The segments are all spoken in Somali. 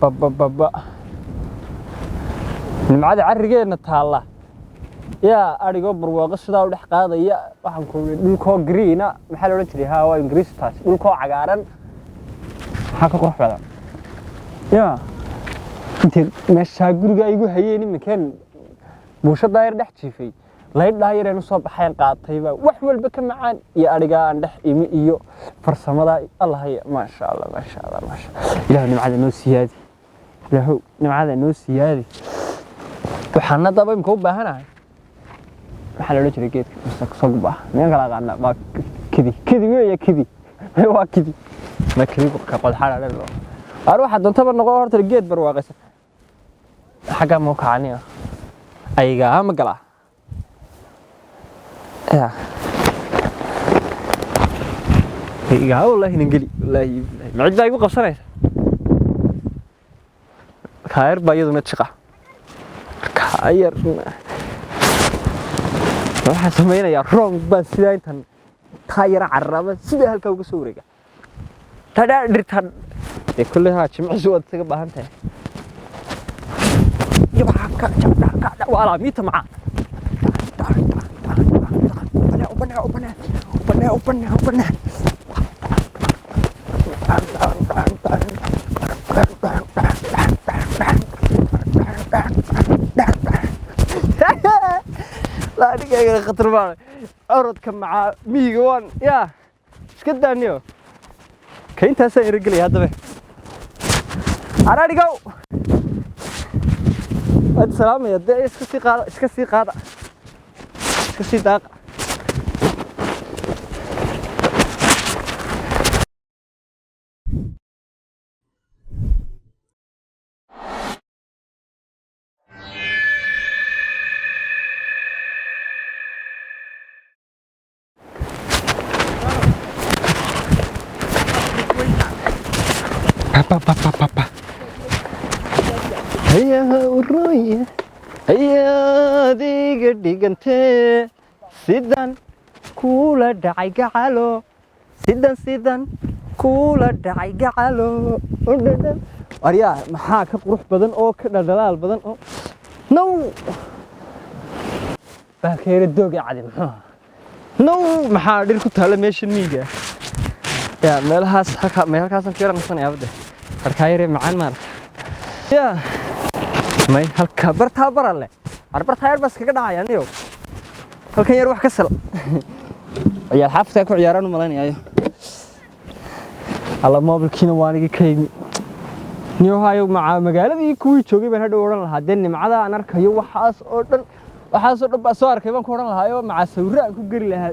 بابا nimcada carigeena taala yaa arigo barwaaqo sida u dhex qaadaya waxaan ku dhulko green maxaa la oran jiray haa waa ingiriis taas dhulko cagaaran waxa ka qurux badan yaa inta meesha guriga igu hayeen imkaan buushada yar dhex jiifay laydhaa yareen u soo baxay qaatayba wax walba ka macaan iyo ariga aan dhex imi iyo farsamada Allah ya ma sha Allah ilaahu nimcada noo siyaadi ilaahu nimcada noo siyaadi waxaan daba imka u baahanahay waxa la oran jiray geedka soo gubaa meel kala qaadna ba kidi weeye kidi waa kidi ma kidi ka qodxara loo waxa doonta noqo horta geed barwaaqaysan xaga ma kaaniyo ayga ma gala يا يا والله ننقلي والله معجزة يبقى بصريح خير بايض نتشقى خير راح سمينا يا رونج بس سيدا انت خير عربة سيدا هالكوكو سوريكا تدا درتان كلها جمع سواد تقبها انت يبقى كا وعلى ميت معاه open لا دقيقة خطر بالي عرض كم مع ميجوان يا ايش قد دانيو كاين تاسع رجلي هذا به عرادي جو السلام يا دي اسكسي قاده اسكسي داق بابا هيا ورويه هيا ديغنتي سيدان كولا دعي قعلو سيدان كولا دعي قعلو أريا maxaa ka qurux badan oo ka dhalaal badan oo no baakeer dooga cadi no maxaa dhir ku taala meesha miiga يا مالهاس حكا مالهاس كيران صنع أبدا الكايري معان مال يا ما هالك برتها برا برتها بس كذا يعني يو هالكين يروح كسل يا الحافظ تاكل عياران وملاني أيه على ما بالكينو وانيجي كيني نيو هايو مع مقالة دي كوي شوقي بين هذا وران هادين معدا أنا ركيو وحاس أردن بسوار كيفان كوران هايو مع سورة كوجري لها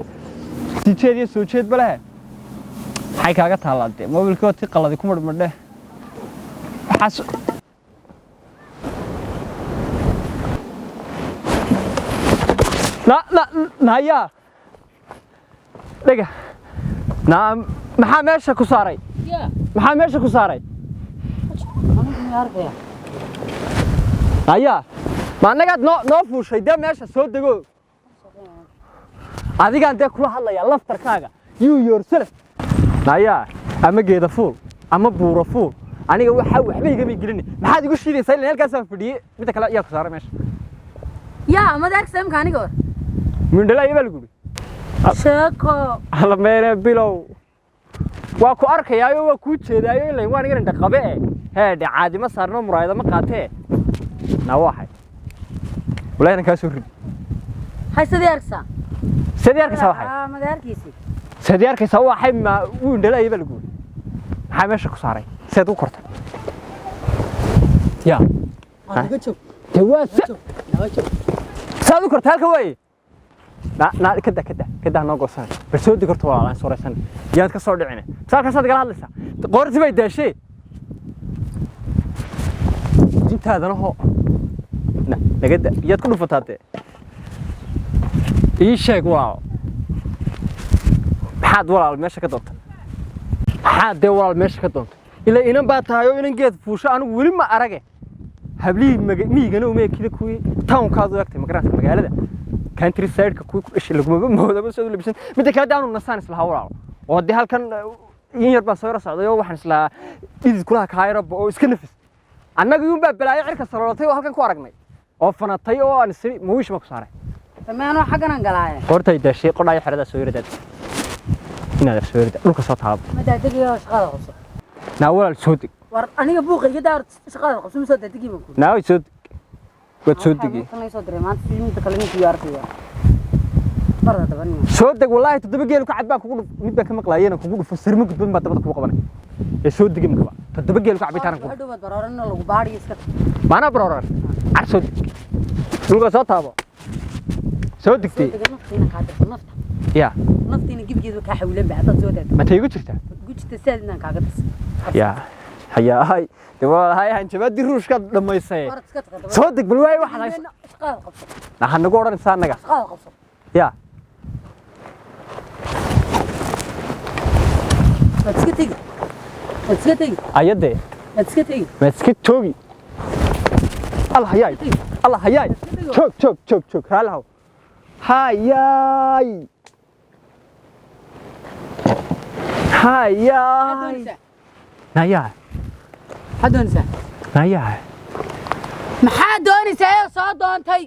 تيجي سوتشيت بلاه حي كاغا تالاده موبيلكو tii qaladi ku marmadhe waxaas la ya daga maxaa meesha ku saaray maxaa meesha ku saaray aya ma nagad no fuushay de meesha soo dago adiga ante kula hadlaya laftarkaaga you yourself naya ama geeda fuul ama buuro fuul aniga waxba iga migelin maxaad igu shiidaysaa ilaa halkaas aan fadhiyay mid kale ayaa ku saaray meesha yaa ma daag saam kaaniga mindhala ay bal guri sheeko ala meere bilow waa ku arkayaayo waa ku jeedaayo ilaa waan iga dhaqabe heed caadi ma saarno muraayada ma qaatee na waxay walaayna ka soo rid hay sadeersa waxay ma daarkiisi sadeerkiisa waxay ma uu indhalay bal guri maxaa meesha ku saaray seed u kortay ya adiga joog saad u kortay halka way kada noo goosan bal soo digorto walaalaan sooraysan yaad ka soo dhicina saalka saad gala hadlaysaa qoorti bay daashay intaadana ho nagada yaad ku dhufataatee ii sheeg waaw maxaad walaal meesha ka doonta maxaad de walaal meesha ka doonta ilaa inan baa tahay oo inan geed fuusho anigu weli ma arage hablii miigana uma kida kuwii townkaadu yagtay magaalada country side ka kuwii ku dhashay laguma moodaba soo labisan mid kale daanu nasaan isla walaal oo de halkan in yar baa soo socday oo waxaan isla idid kulaha kaayro oo iska nafis annaga yuu baa balaayo cirka salooltay oo halkan ku aragnay oo fanatay oo aan si muush ma ku saaray samaano xaggan galaaye qortay dashay qodhay xirada soo yiraahdo inaad soo yiraahdo dhulka soo taab ma daadigiyo shaqada qabso naa walaal soo dig war aniga buuqiga daar shaqada qabso soo daadigi ma ku naa soo wad soo digi waxaan soo diray maanta filimka kale inuu diyaarsayo barada daban soo dag wallahi toddoba geel ku cad baan kugu mid baan ka maqlaayeen kugu dhufo sirmo gudban baa dabada kugu qabanay ee soo digi makaba toddoba geel ku cabitaan ku hadhow bad barooran lagu baariyo iska maana barooran arso dhulka soo taabo soo digtay ya naftiina gibgeedu ka xawlan bacda soo daad ma tay ugu jirtaa gujta saadna kaaga tas ya hayaay wallahi han jabadi ruushka dhameysay soo dig bal way waxa shaqada qabso naxan nagu oran saanaga shaqada qabso ya iska tagi ayade iska toogi Allah hayaay joog raalahow hayaay naya hadonsa naya maxaa doonaysaa soo doontay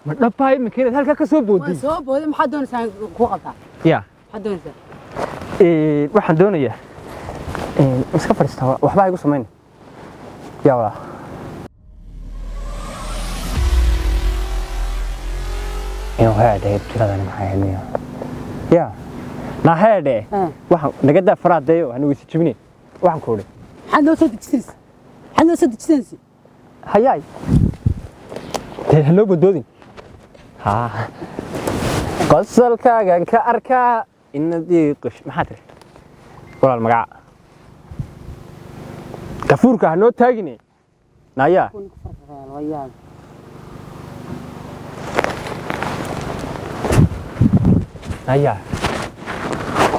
ma dhabaay makiinad halka ka soo boodiyay soo booday maxaa doonaysaa ku qabtaa ya maxaa doonaysaa waxaan doonayaa iska fadhiistaa waxba igu samayn yaa walaa هذا ترى أنا محايلني يا لا هذا واحد نقدر فراد ده وأنا ويسجبني واحد كوري حنا صدق تجلس حنا صدق تجلس هياي هلو بدودين ها قصل كاجن كأركا إن دي قش محاتر ولا المقع كفور كهنو تاجني نايا هيا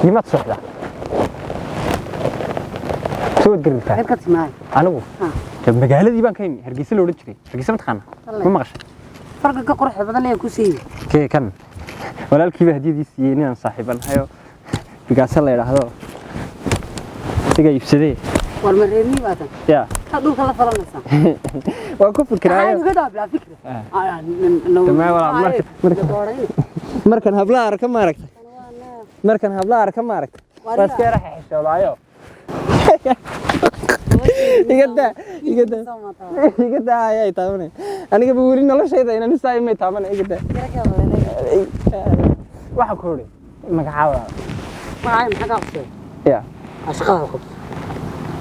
لما تصحى سويت قرنتها هركت معي أنا بو مقالة دي بان كيمي هرقيسة لو رجري هرقيسة متخانة ما مغش فرق كقرح بدل لي كوسي كي كان ولا الكيبة هدي دي سيني أنا صاحبا هايو بقاس الله يلاحظه تيجي يفسدي والمريني بعد يا هذول كلا فرنسا وأكون فكرة هاي كذا بلا فكرة تمام ولا مركن هبلا أركب ما ركت مركن هبلا أركب ما ركت بس كده راح يحس ولا عيو يقدر هاي تامني أنا كبقول إن الله شيء ده أنا نساي ما تامني يقدر واحد كوري ما كحاول ما عايم حاجة أقصى يا أشقاها خبز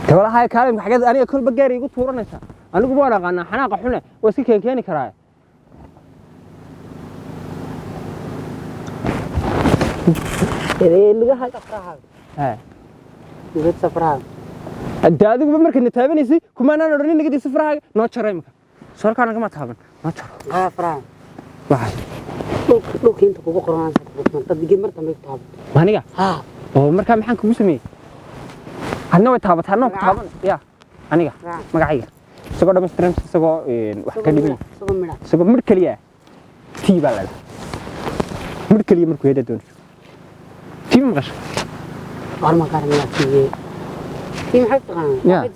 تقول هاي كلام حاجات أنا كل بقاري يقول تورنا إنسان أنا كبار أنا حناقة حنا وسكين كياني كراي اللي جاها كفرها ها يقول سفرها أنت هذا بمرك نتابعني سي كم أنا نورني نقدي سفرها ناتشر أيمك صار كأنا كم أتابعن ناتشر كفرها واحد لو كنت كوكو قرآن تدقي مرة ما يتابع ما نيجا ها أو مرك هم حنكم مسمي هنو يتابع هنو يتابع يا أنيجا ما قاعد سكوا دم ستريم سكوا واحد كلمة سكوا مركلية تي بالله مركلية مركو هذا دون تي مغش ما كان يا تي محب تغنى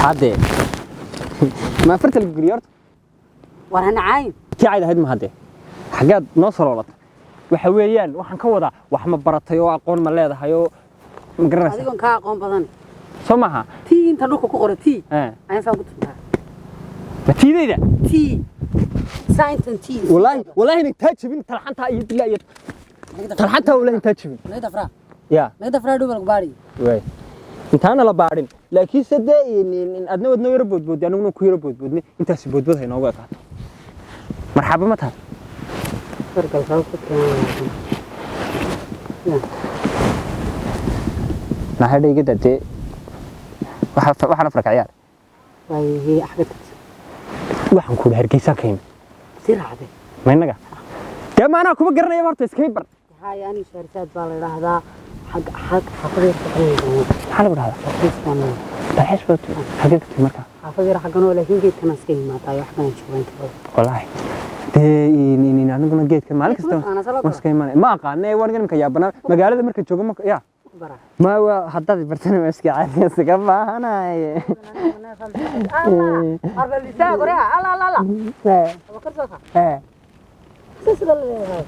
هذا ما فرت الجريارت وأنا عايم كي عايد هاد ما هذا حاجات نصر ولا وحويان وحن كودا وحما برتيو أقون ملاذ هيو مقرنس هذيكم كأقوم بدن سمعها تي أنت لوكو كقرة تي أنا سأقول ما تي ده تي ساينتن تي والله إنك تاجبين تلحنتها يد لا يد تلحنتها ولا إنك تاجبين ما يدفع يا ما يدفع دوبل باري وين انت انا لا بارين لكن سده ان ادنا ودنا يربود بود انا كو يربود بود انت سبود بود هينو وقت مرحبا متى فرق الخوف ما هذا يقدر تي waxaan afar ka ciyaar way axad waxaan ku hargeysa keen siracade ma inaga kamaana kuma garanay horta iskaybar hay ani shartaad baa la yiraahdaa حق حفظي حنا برا هذا تحس بت حقك مركا حفظي راح قنوا لكن جيت كنا سكين ما تاي وحنا نشوفين والله إني أنا قلنا جيت كمان كستو ما سكين ما قانة وأنا كم كيابنا مقالة مركا جوجو ما يا برا ما هو حطيت برتنا ماسك عادي سكبا انا أربع لسان قرية لا لا لا وكر صوتها ها سيسل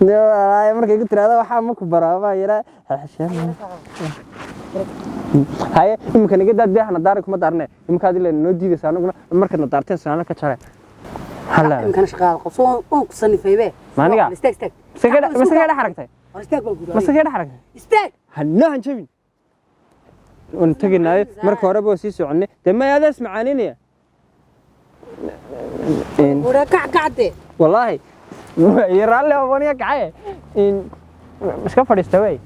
لا markay ku tiraado waxa ma ku baraaba yara xasheen haye imka naga daadayna daar kuma daarne imka adile noo diidaysa anaguna markana daarteen sanad ka jare hala كان شغال قصون أو كسني في بيه ما نقع استك مسكينه حركتay استك بالقدر مسكينه حركتay استك hanoo jabin on taginay marka hore boo sii soconay damayaadaas macaaninaya ولا كعدة والله يرالي وبنيا كعاي ان مش كفريستا way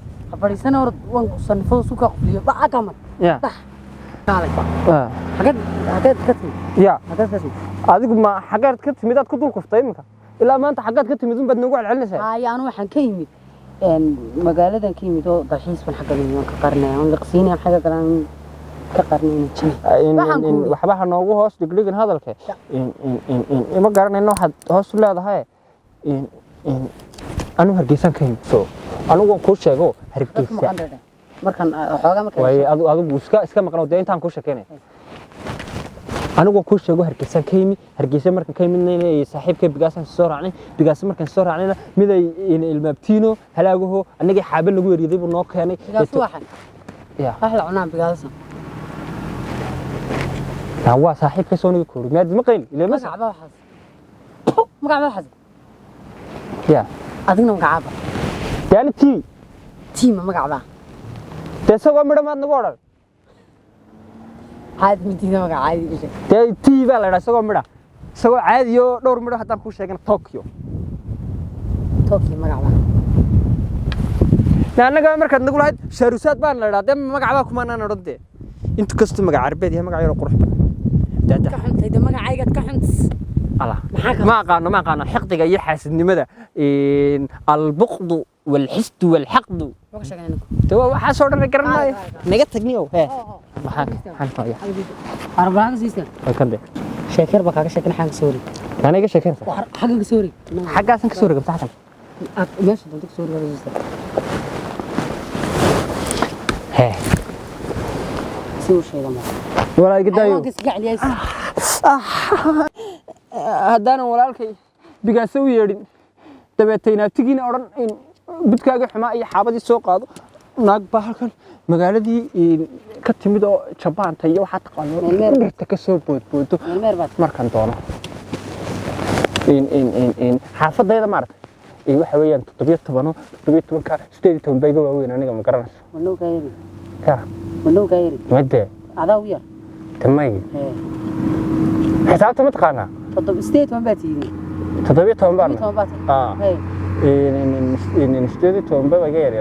فريسنا ورد وان كسني فوق سوق قبلي بقى كمان يا قالك اه حاجات كتير يا حاجات كتير adigu ma xagaad ka timid aad ku dul kuftay imika ilaa maanta xagaad ka timid bad nagu celcelinaysaa هاي أنا waxaan ka yimid magaaladan ka yimid oo dalxiis ban xagga leeyahay ka qarnay oo liqsiinay xagga galan ka qarnay waxba ha noogu hoos dhigdhigin hadalka ima garanayno waxaad hoos u leedahay anu hargeysan ka yimid soo anigu ku sheego hargeysa markan xoogaa markan way adigu iska maqnaa de intaan ku sheekeynay anigu ku sheego hargeysan ka yimid hargeysa markan ka yimidnay saaxiibkay bigaasan soo raacnay bigaas markan soo raacnayna miday ilmaabtiino halaaguhu aniga xaabal lagu weeriday buu noo keenay ya ahla cunaan bigaasan waa saaxiibka soo niga koori maad ma qeyl ilaa ma magacba waxas ya adigna magacba yani tiima magacba tasoo midho maad nagu oran عاد مدينة مقع عادي كذا. تي بقى لا سوى مرة سوى عادي يو دور مرة حتى نخش هيك طوكيو. طوكيو مقع بقى. لأن أنا مركز نقول هاد شاروسات بان لا دم مقع بقى كمان أنا رد. أنت كست مقع عربي دي مقع يروح قرح. ده. كحنت إذا مقع عايقت كحنت. الله. ما قانا حقد جاي حاسد لماذا؟ البغض والحسد والحقد. وش يعني؟ تو حاسور نكرنا نجت تجنيه ها محاك حنفايا أربعة سيستم كنده شاكر بقى شاكر حاجة سوري أنا إيش شاكر حاجة سوري حاجة أصلا سوري قبل تحت ماشي بدك سوري ولا سيستم ها سوي شيء لما ولا يقدر قاعد يس هدانا ولا الكي بقى سوي يرين تبعتينا تجينا أورن بدكاga xumaa iyo xaabadii soo qaado naag baa halkan magaaladii ka timid oo Jabaanta iyo waxa taqaano dhirta ka soo boodboodo markan doono xaafadayda maartay waxa weeyaan 17 ka 18 bayga waaweyn aniga ma garanayso manoo gaayri wada adaa wiya tamay xisaabta ma taqaana 17 baa tiiri 17 baa in steady to baba gaar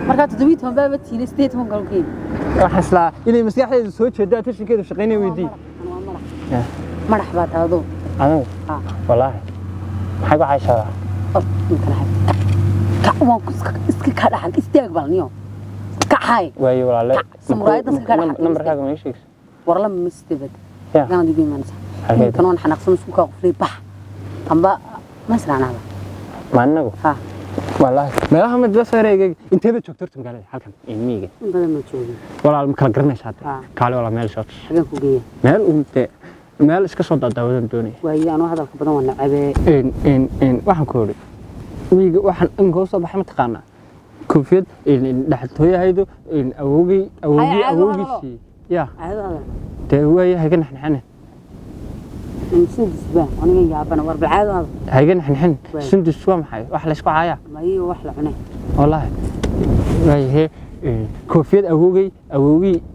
marka 17 baba tiiri 18 galkeen waxa isla inay maskaxdeedu soo jeedaa tashinkeedu shaqeynay weydii madax baa taado anigu wallahi maxay ku haysaa كأوان إسكك هذا حق استقبلنيو كحاي واي ولا سمرايد إسكك هذا حق نمبر كذا ما يشيك ورلا مستبد كان دي بيمانسا كانوا حنقصن سوكا في بح أما ما سرعنا هذا ما نقول ها والله ما لها مدرسة رأيك أنت بتشوف ترتم قال حالك إنميجي بدل ما تشوفي ولا المكان قرنش هذا قال ولا مال شاطر حاجة فوقية مال أنت مال إيش كسر دعوة الدنيا وهي أنا هذا الخبرة ولا عبء إن واحد كوري ويجي واحد إنكوسا بحمد قانا كوفيد إن دحت هي هيدو إن أوجي شيء يا هذا ده هو هيك نحن سندس بان أنا جاي أبنا ورب العادة هذا هيك نحن سندس شو محي وأحلى شو عايا ما هي وأحلى عناه والله هي كوفيد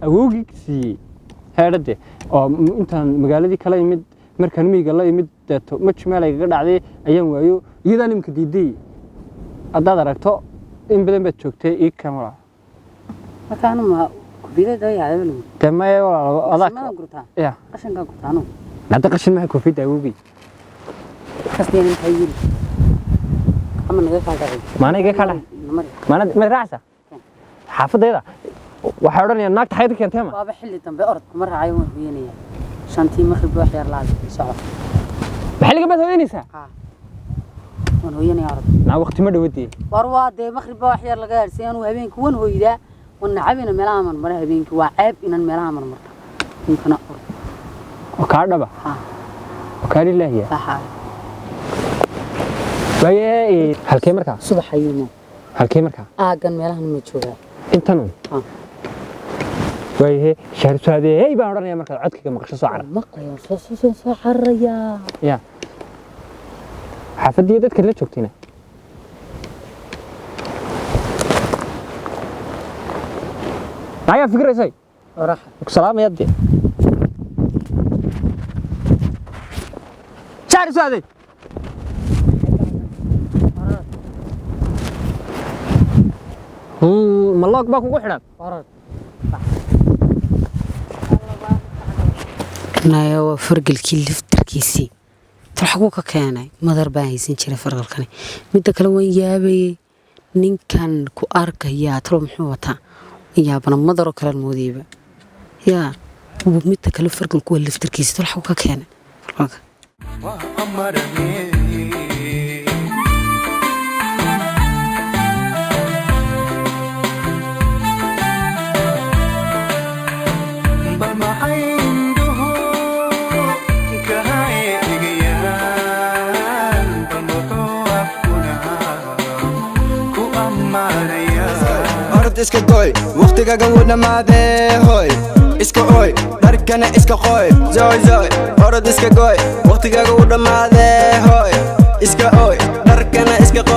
أوجي شيء هذا ده أو أنت مقالدي كلا يمد مركان ميجا لا يمد مش مالك قد عليه أيام ويو إذا نمك ديدي أداد ركتو إن بدن بتشوكتي إيه كاميرا مكانه ما كوفيد ده يعلم تما يا ولا أذاك ما قرطان يا عشان قرطانه لا تقشن معي كوفيد أوجي كسبين تغيير أما نجح على ما أنا جاي كلا ما أنا مدرسة حافظ هذا وحاولني الناقد حياتك أنت ما بابا حلي تنبي أرض مرة عيون وينية شانتي مخرب واحد لازم يسوع بحلقة بس وين يسا وين هو يني أرض نا وقت ما دودي ورواد مخرب واحد لقى سيان وهبين كون هو إذا ونعبنا ملها من مرة هبينك وعيب إن ملها من مرة يمكن أقول وكادبا وكان الله هي صح باي halkee markaa صبح يوم halkee markaa aagan meelahan ma joogaa intan باي شهر سعودي هي baan oranaya markaa codkiga maqasho soo carar maqayo soo xaraya ya xafadii dadka la joogtina ayaa fikraysay waraxa salaam yaddi شهر سعودي ملاك باكو وحنا ورد نايا وفرق الكل تركيسي تلحقوك كاناي مدر باهيسين جرى فرق الكني مدة كلا وين يابي نين كان كو أركيا تلو محوطا يابنا مدر كلا المذيبة يا ومدة كلا فرق الكل اللي في تركيسي تلحقوك كاناي فرق iska goy waqtigaga wuu dhamaaday hoy iska oy dharkana iska qoy zoy orod iska goy waqtigaga wuu dhamaaday hoy iska oy dharkana iska qoy